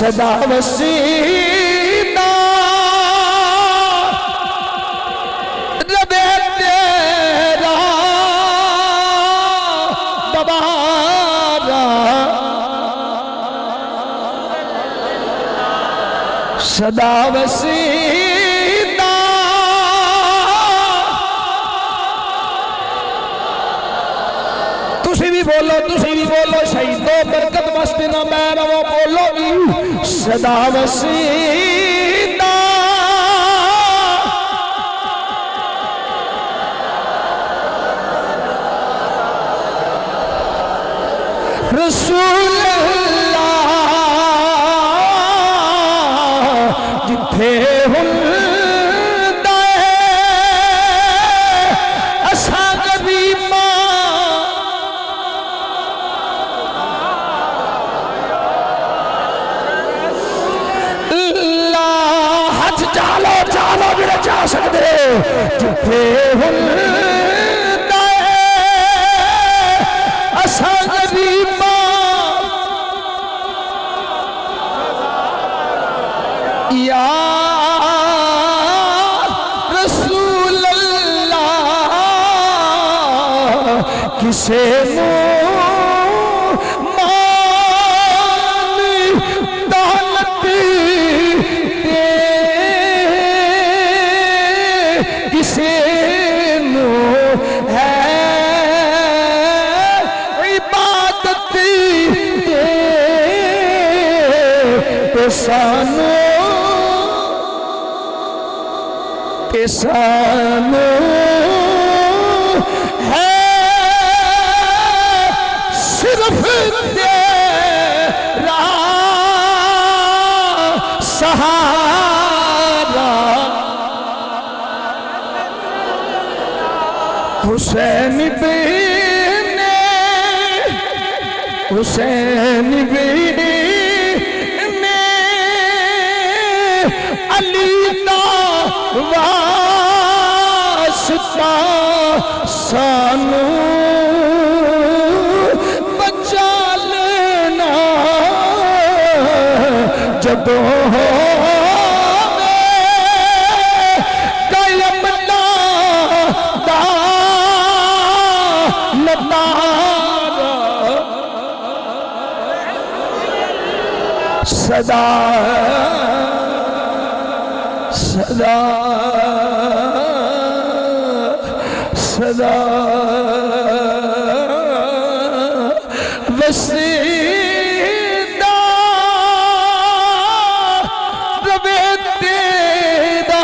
सदा वसीदा रबे तेरा दबारा सदा वसीदा तुसी भी बोलो शहीदों बरकत मस्ती ना मैं रवो बोलो भी सदा वसीदा रसूल अल्लाह जिथे हुंदा है असा गरीबा चालो मेरे जा सकते जिथे हुंदा है असा गरीबा या रसूल अल्लाह किसे सानो है सिर्फ तेरा सहारा हुसैन भी अली दा वास्ता सानू बचा लेना जदों कायम दा नतारा सदा सदा सदा वसीदा रबे तेरा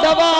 दवा